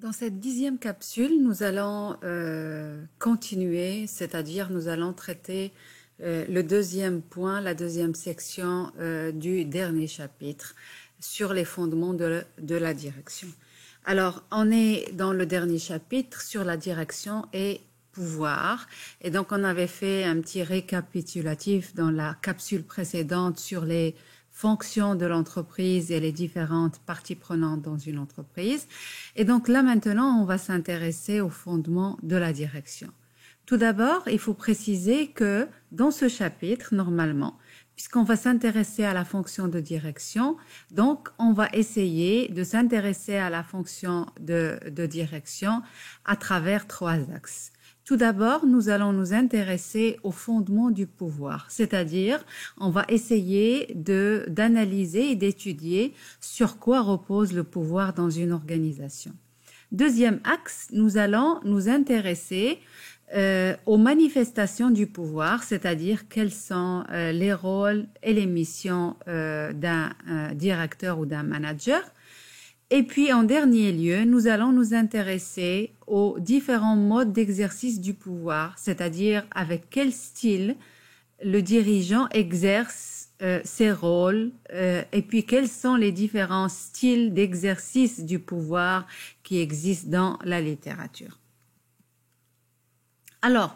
Dans cette 10e capsule, nous allons continuer, c'est-à-dire nous allons traiter le deuxième point, la deuxième section du dernier chapitre sur les fondements de la direction. Alors, on est dans le dernier chapitre sur la direction et pouvoir. Et donc, on avait fait un petit récapitulatif dans la capsule précédente sur les fonctions de l'entreprise et les différentes parties prenantes dans une entreprise. Et donc là, maintenant, on va s'intéresser aux fondements de la direction. Tout d'abord, il faut préciser que dans ce chapitre, normalement, puisqu'on va s'intéresser à la fonction de direction, donc on va essayer de s'intéresser à la fonction de direction à travers 3 axes. Tout d'abord, nous allons nous intéresser au fondement du pouvoir, c'est-à-dire on va essayer d'analyser et d'étudier sur quoi repose le pouvoir dans une organisation. Deuxième axe, nous allons nous intéresser aux manifestations du pouvoir, c'est-à-dire quels sont les rôles et les missions d'un directeur ou d'un manager. Et puis, en dernier lieu, nous allons nous intéresser aux différents modes d'exercice du pouvoir, c'est-à-dire avec quel style le dirigeant exerce ses rôles et puis quels sont les différents styles d'exercice du pouvoir qui existent dans la littérature. Alors,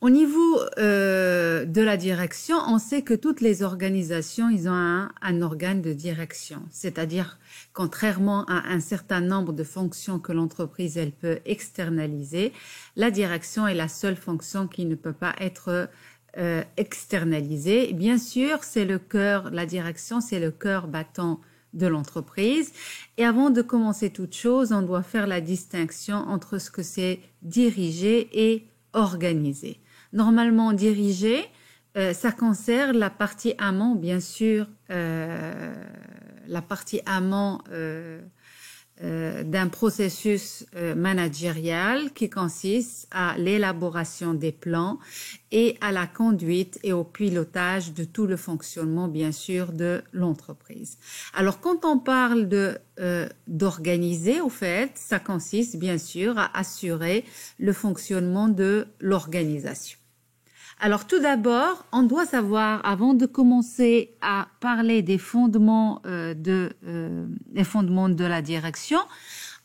au niveau de la direction, on sait que toutes les organisations, ils ont un organe de direction, c'est-à-dire contrairement à un certain nombre de fonctions que l'entreprise elle peut externaliser, la direction est la seule fonction qui ne peut pas être externalisée. Bien sûr, c'est le cœur, la direction, c'est le cœur battant de l'entreprise. Et avant de commencer toute chose, on doit faire la distinction entre ce que c'est diriger et organiser. Normalement, diriger, ça concerne la partie amont, bien sûr, la partie amont d'un processus managérial qui consiste à l'élaboration des plans et à la conduite et au pilotage de tout le fonctionnement, bien sûr, de l'entreprise. Alors, quand on parle d'organiser, au fait, ça consiste, bien sûr, à assurer le fonctionnement de l'organisation. Alors tout d'abord, on doit savoir, avant de commencer à parler des fondements de la direction,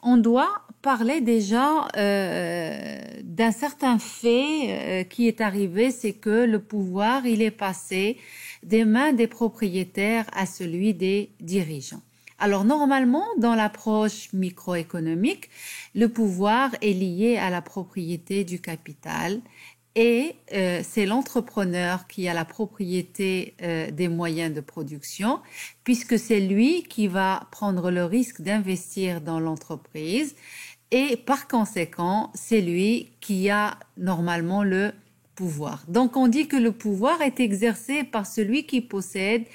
on doit parler déjà d'un certain fait qui est arrivé, c'est que le pouvoir, il est passé des mains des propriétaires à celui des dirigeants. Alors normalement, dans l'approche microéconomique, le pouvoir est lié à la propriété du capital. Et c'est l'entrepreneur qui a la propriété des moyens de production, puisque c'est lui qui va prendre le risque d'investir dans l'entreprise et par conséquent, c'est lui qui a normalement le pouvoir. Donc on dit que le pouvoir est exercé par celui qui possède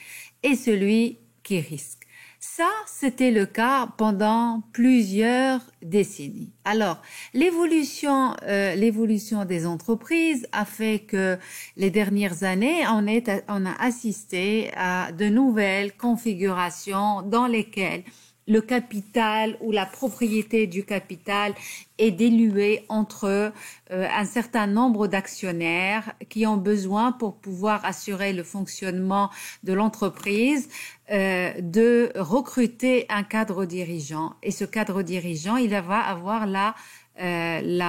et celui qui risque. Ça, c'était le cas pendant plusieurs décennies. Alors, l'évolution des entreprises a fait que les dernières années, on a assisté à de nouvelles configurations dans lesquelles le capital ou la propriété du capital est diluée entre un certain nombre d'actionnaires qui ont besoin pour pouvoir assurer le fonctionnement de l'entreprise de recruter un cadre dirigeant. Et ce cadre dirigeant, il va avoir la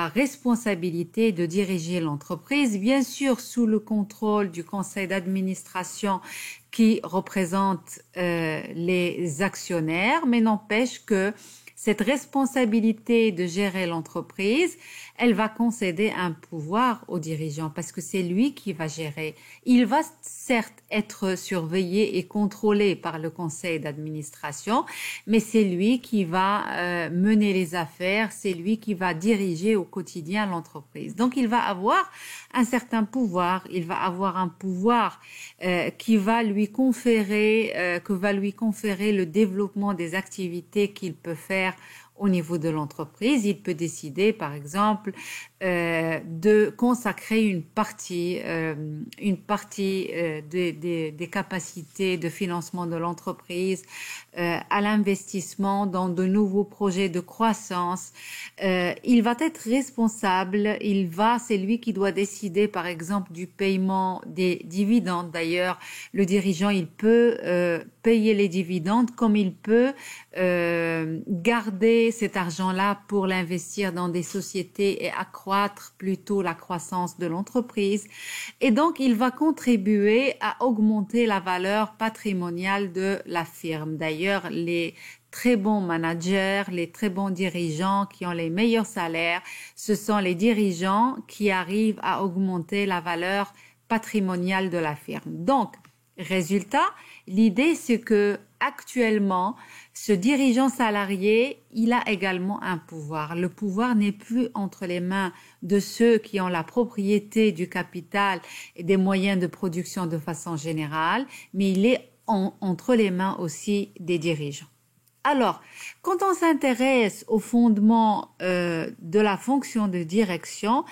responsabilité de diriger l'entreprise, bien sûr sous le contrôle du conseil d'administration qui représente les actionnaires, mais n'empêche que cette responsabilité de gérer l'entreprise, elle va concéder un pouvoir au dirigeant parce que c'est lui qui va gérer. Il va certes être surveillé et contrôlé par le conseil d'administration, mais c'est lui qui va mener les affaires, c'est lui qui va diriger au quotidien l'entreprise. Donc il va avoir un certain pouvoir, il va avoir un pouvoir que va lui conférer le développement des activités qu'il peut faire au niveau de l'entreprise. Il peut décider, par exemple, de consacrer une partie des capacités de financement de l'entreprise à l'investissement dans de nouveaux projets de croissance. Il va être responsable, c'est lui qui doit décider, par exemple, du paiement des dividendes. D'ailleurs, le dirigeant, il peut payer les dividendes comme il peut garder cet argent-là pour l'investir dans des sociétés et accroître plutôt la croissance de l'entreprise. Et donc, il va contribuer à augmenter la valeur patrimoniale de la firme. D'ailleurs, les très bons managers, les très bons dirigeants qui ont les meilleurs salaires, ce sont les dirigeants qui arrivent à augmenter la valeur patrimoniale de la firme. Donc, résultat, l'idée c'est que actuellement, ce dirigeant salarié, il a également un pouvoir. Le pouvoir n'est plus entre les mains de ceux qui ont la propriété du capital et des moyens de production de façon générale, mais il est entre les mains aussi des dirigeants. Alors, quand on s'intéresse au fondement de la fonction de direction,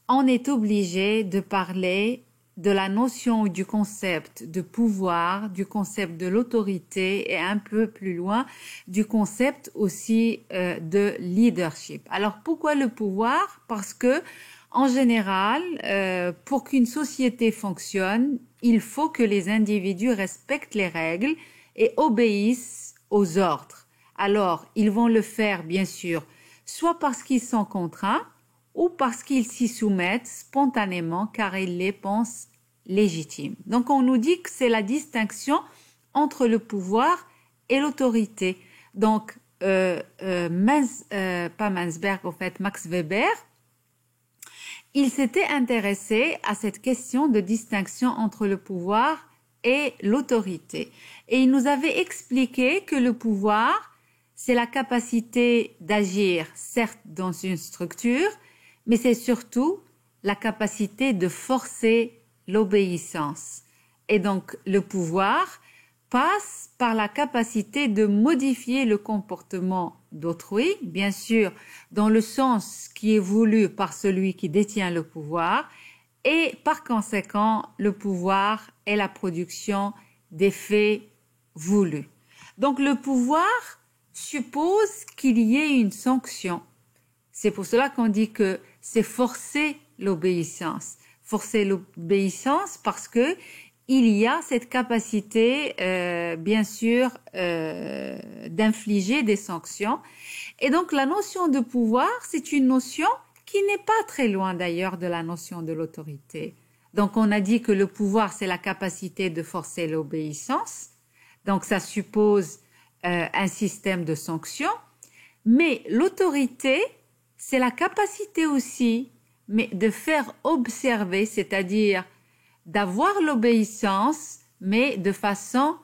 on est obligé de parler de la notion du concept de pouvoir, du concept de l'autorité et un peu plus loin du concept aussi de leadership. Alors pourquoi le pouvoir? Parce que en général, pour qu'une société fonctionne, il faut que les individus respectent les règles et obéissent aux ordres. Alors, ils vont le faire bien sûr, soit parce qu'ils sont contraints, ou parce qu'ils s'y soumettent spontanément car ils les pensent légitimes. Donc on nous dit que c'est la distinction entre le pouvoir et l'autorité. Donc Max Weber, il s'était intéressé à cette question de distinction entre le pouvoir et l'autorité. Et il nous avait expliqué que le pouvoir, c'est la capacité d'agir, certes dans une structure, mais c'est surtout la capacité de forcer l'obéissance. Et donc, le pouvoir passe par la capacité de modifier le comportement d'autrui, bien sûr, dans le sens qui est voulu par celui qui détient le pouvoir, et par conséquent, le pouvoir est la production des faits voulus. Donc, le pouvoir suppose qu'il y ait une sanction. C'est pour cela qu'on dit que c'est forcer l'obéissance. Forcer l'obéissance parce que il y a cette capacité, bien sûr, d'infliger des sanctions. Et donc, la notion de pouvoir, c'est une notion qui n'est pas très loin d'ailleurs de la notion de l'autorité. Donc, on a dit que le pouvoir, c'est la capacité de forcer l'obéissance. Donc, ça suppose un système de sanctions. Mais l'autorité, c'est la capacité aussi mais de faire observer, c'est-à-dire d'avoir l'obéissance, mais de façon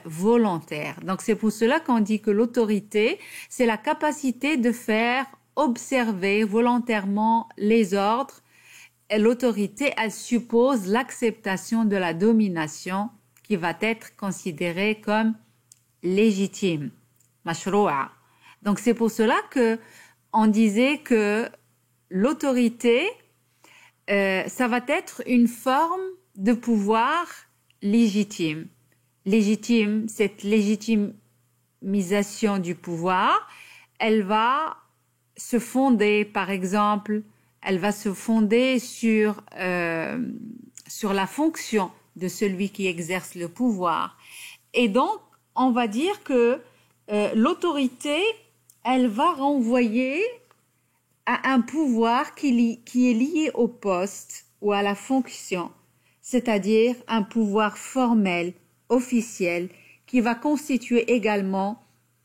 volontaire. Donc c'est pour cela qu'on dit que l'autorité, c'est la capacité de faire observer volontairement les ordres. Et l'autorité, elle suppose l'acceptation de la domination qui va être considérée comme légitime, mashroua. Donc c'est pour cela que on disait que l'autorité, ça va être une forme de pouvoir légitime. Légitime, cette légitimisation du pouvoir, elle va se fonder, par exemple, elle va se fonder sur la fonction de celui qui exerce le pouvoir. Et donc, on va dire que l'autorité, elle va renvoyer à un pouvoir qui est lié au poste ou à la fonction, c'est-à-dire un pouvoir formel, officiel, qui va constituer également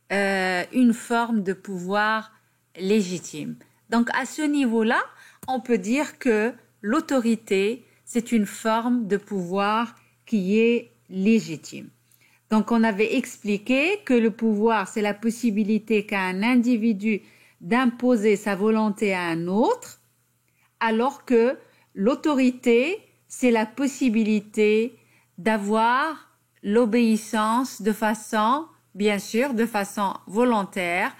une forme de pouvoir légitime. Donc à ce niveau-là, on peut dire que l'autorité, c'est une forme de pouvoir qui est légitime. Donc on avait expliqué que le pouvoir, c'est la possibilité qu'a un individu d'imposer sa volonté à un autre, alors que l'autorité, c'est la possibilité d'avoir l'obéissance de façon, bien sûr, de façon volontaire,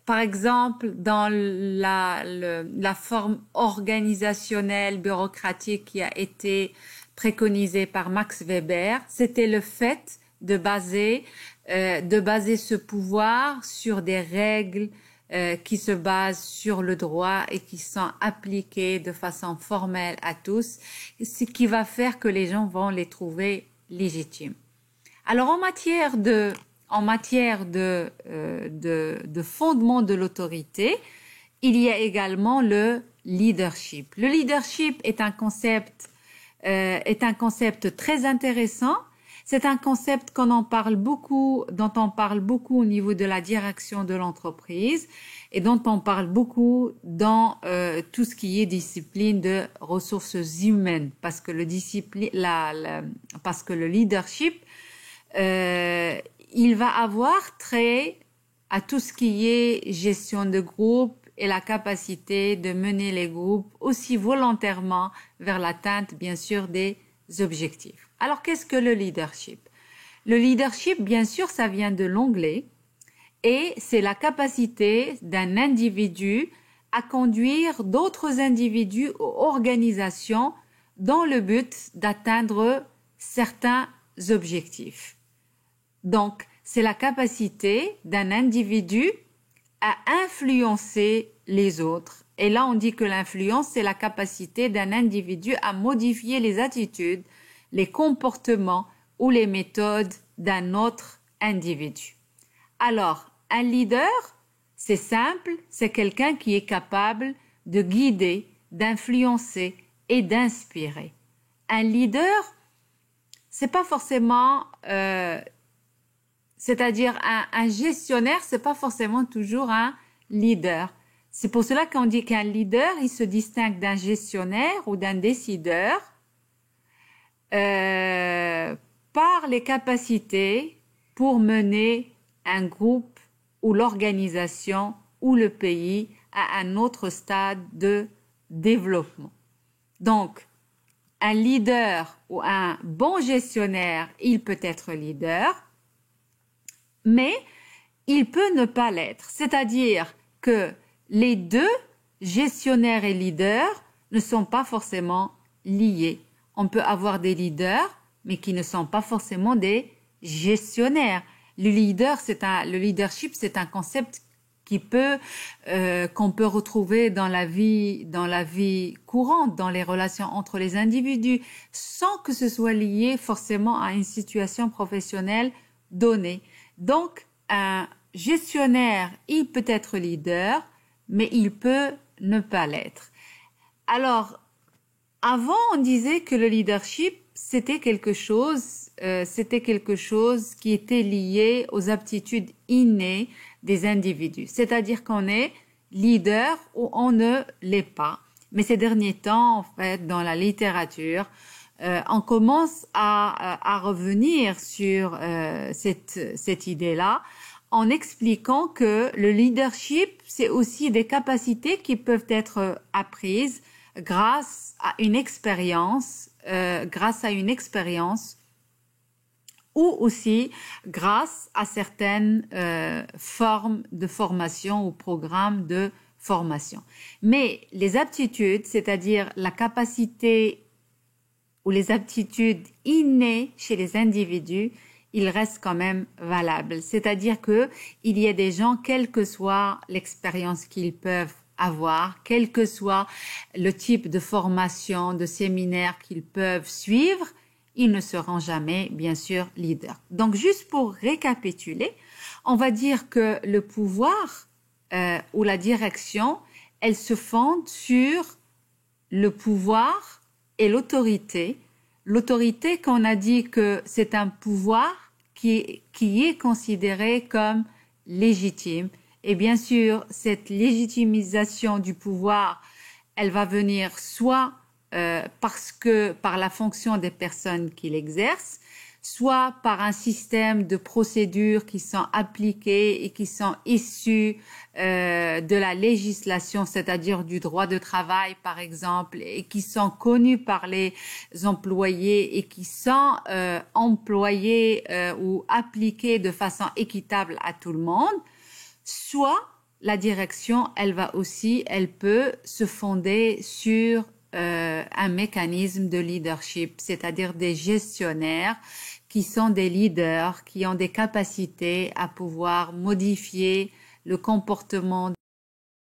par exemple, dans la forme organisationnelle, bureaucratique qui a été préconisée par Max Weber, c'était le fait de baser ce pouvoir sur des règles qui se basent sur le droit et qui sont appliquées de façon formelle à tous, ce qui va faire que les gens vont les trouver légitimes. Alors en matière de fondement de l'autorité, il y a également le leadership. Le leadership est un concept très intéressant. C'est un concept dont on parle beaucoup au niveau de la direction de l'entreprise et dont on parle beaucoup dans tout ce qui est discipline de ressources humaines, parce que le leadership il va avoir trait à tout ce qui est gestion de groupe et la capacité de mener les groupes aussi volontairement vers l'atteinte, bien sûr, des objectifs. Alors, qu'est-ce que le leadership? Le leadership, bien sûr, ça vient de l'anglais et c'est la capacité d'un individu à conduire d'autres individus ou organisations dans le but d'atteindre certains objectifs. Donc, c'est la capacité d'un individu à influencer les autres. Et là, on dit que l'influence, c'est la capacité d'un individu à modifier les attitudes, les comportements ou les méthodes d'un autre individu. Alors, un leader, c'est simple, c'est quelqu'un qui est capable de guider, d'influencer et d'inspirer. Un leader, c'est pas forcément, c'est-à-dire un gestionnaire, c'est pas forcément toujours un leader. C'est pour cela qu'on dit qu'un leader, il se distingue d'un gestionnaire ou d'un décideur par les capacités pour mener un groupe ou l'organisation ou le pays à un autre stade de développement. Donc, un leader ou un bon gestionnaire, il peut être leader, mais il peut ne pas l'être. C'est-à-dire que les deux, gestionnaire et leader, ne sont pas forcément liés. On peut avoir des leaders, mais qui ne sont pas forcément des gestionnaires. Le leadership, c'est un concept qu'on peut retrouver dans la vie courante, dans les relations entre les individus, sans que ce soit lié forcément à une situation professionnelle donnée. Donc, un gestionnaire, il peut être leader, mais il peut ne pas l'être. Alors, avant, on disait que le leadership, c'était quelque chose qui était lié aux aptitudes innées des individus. C'est-à-dire qu'on est leader ou on ne l'est pas. Mais ces derniers temps, en fait, dans la littérature, on commence à revenir sur cette idée-là en expliquant que le leadership, c'est aussi des capacités qui peuvent être apprises grâce à une expérience ou aussi grâce à certaines formes de formation ou programmes de formation. Mais les aptitudes, c'est-à-dire la capacité ou les aptitudes innées chez les individus, ils restent quand même valables. C'est-à-dire que il y a des gens, quelle que soit l'expérience qu'ils peuvent avoir, quel que soit le type de formation, de séminaire qu'ils peuvent suivre, ils ne seront jamais, bien sûr, leaders. Donc, juste pour récapituler, on va dire que le pouvoir ou la direction, elle se fonde sur le pouvoir et l'autorité. L'autorité, qu'on a dit que c'est un pouvoir qui est considéré comme légitime. Et bien sûr, cette légitimisation du pouvoir, elle va venir soit par la fonction des personnes qui l'exercent, soit par un système de procédures qui sont appliquées et qui sont issues de la législation, c'est-à-dire du droit de travail, par exemple, et qui sont connues par les employés et qui sont employées ou appliquées de façon équitable à tout le monde, soit la direction, elle peut se fonder sur un mécanisme de leadership, c'est-à-dire des gestionnaires qui sont des leaders, qui ont des capacités à pouvoir modifier le comportement